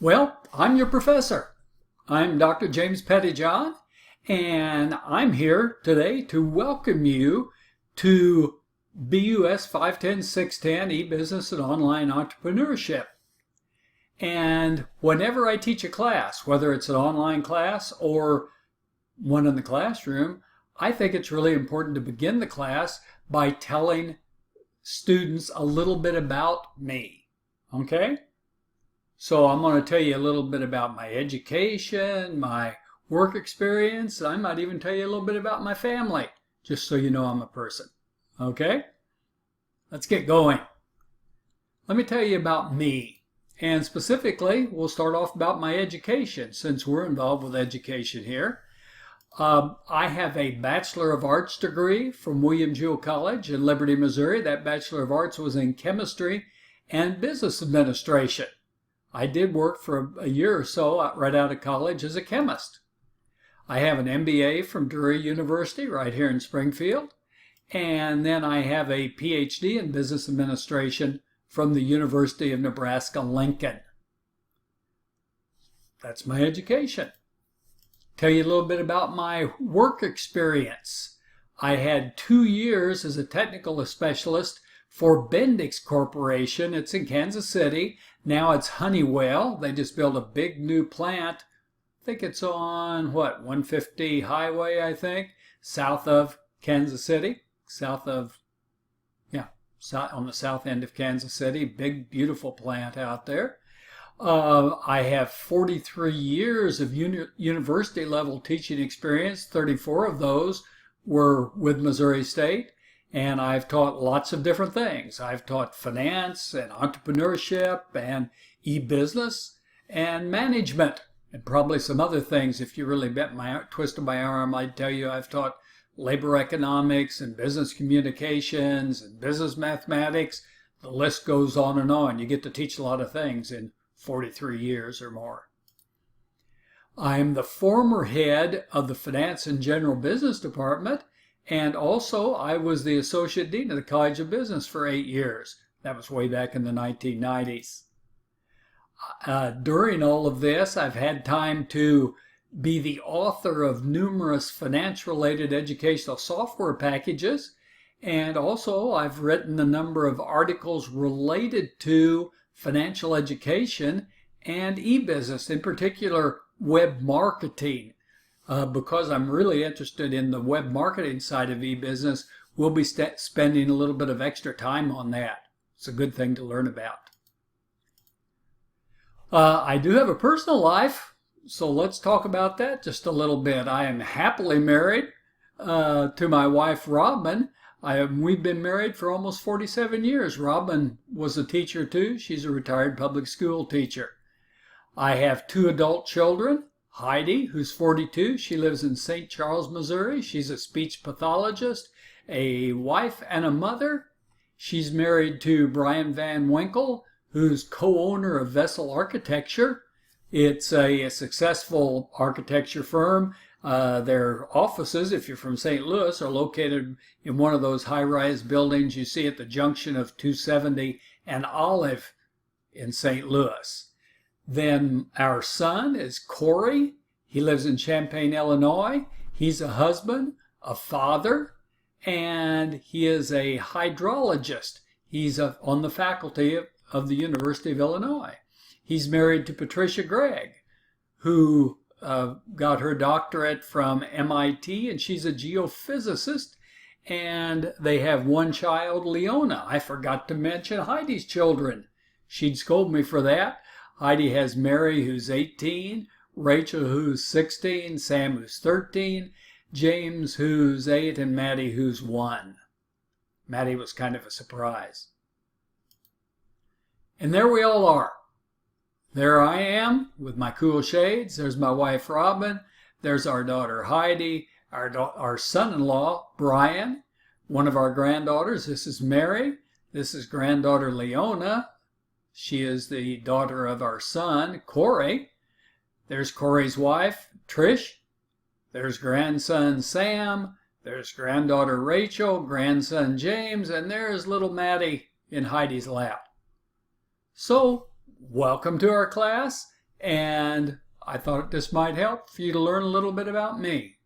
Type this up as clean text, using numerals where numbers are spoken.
Well, I'm your professor. I'm Dr. James Pettijohn, and I'm here today to welcome you to BUS 510-610 E-Business and Online Entrepreneurship. And whenever I teach a class, whether it's an online class or one in the classroom, I think it's really important to begin the class by telling students a little bit about me. Okay? So I'm going to tell you a little bit about my education, my work experience. I might even tell you a little bit about my family, just so you know I'm a person. Okay? Let's get going. Let me tell you about me. And specifically, we'll start off about my education, since we're involved with education here. I have a Bachelor of Arts degree from William Jewell College in Liberty, Missouri. That Bachelor of Arts was in Chemistry and Business Administration. I did work for a year or so right out of college as a chemist. I have an MBA from Drury University right here in Springfield. And then I have a PhD in Business Administration from the University of Nebraska-Lincoln. That's my education. Tell you a little bit about my work experience. I had 2 years as a technical specialist for Bendix Corporation. It's in Kansas City. Now it's Honeywell. They just built a big new plant. I think it's on, 150 Highway, I think, south of Kansas City. On the south end of Kansas City. Big, beautiful plant out there. I have 43 years of university level teaching experience. 34 of those were with Missouri State. And I've taught lots of different things. I've taught finance and entrepreneurship and e-business and management and probably some other things. If you really twisted my arm, I'd tell you I've taught labor economics and business communications and business mathematics. The list goes on and on. You get to teach a lot of things in 43 years or more. I'm the former head of the Finance and General Business Department. And also, I was the Associate Dean of the College of Business for 8 years. That was way back in the 1990s. During all of this, I've had time to be the author of numerous finance-related educational software packages. And also, I've written a number of articles related to financial education and e-business, in particular, web marketing. Because I'm really interested in the web marketing side of e-business, we'll be spending a little bit of extra time on that. It's a good thing to learn about. I do have a personal life, so let's talk about that just a little bit. I am happily married to my wife, Robin. We've been married for almost 47 years. Robin was a teacher too. She's a retired public school teacher. I have 2 adult children. Heidi, who's 42, she lives in St. Charles, Missouri. She's a speech pathologist, a wife and a mother. She's married to Brian Van Winkle, who's co-owner of Vessel Architecture. It's a successful architecture firm. Their offices, if you're from St. Louis, are located in one of those high-rise buildings you see at the junction of 270 and Olive in St. Louis. Then our son is Corey. He lives in Champaign, Illinois. He's a husband, a father, and he is a hydrologist. He's on the faculty of the University of Illinois. He's married to Patricia Gregg, who got her doctorate from MIT, and she's a geophysicist. And they have 1 child, Leona. I forgot to mention Heidi's children. She'd scold me for that. Heidi has Mary, who's 18, Rachel, who's 16, Sam, who's 13, James, who's 8, and Maddie, who's 1. Maddie was kind of a surprise. And there we all are. There I am with my cool shades. There's my wife, Robin. There's our daughter, Heidi. Our son-in-law, Brian. One of our granddaughters. This is Mary. This is granddaughter, Leona. She is the daughter of our son, Corey. There's Corey's wife, Trish. There's grandson, Sam. There's granddaughter, Rachel, grandson, James, and there's little Maddie in Heidi's lap. So, welcome to our class, and I thought this might help for you to learn a little bit about me.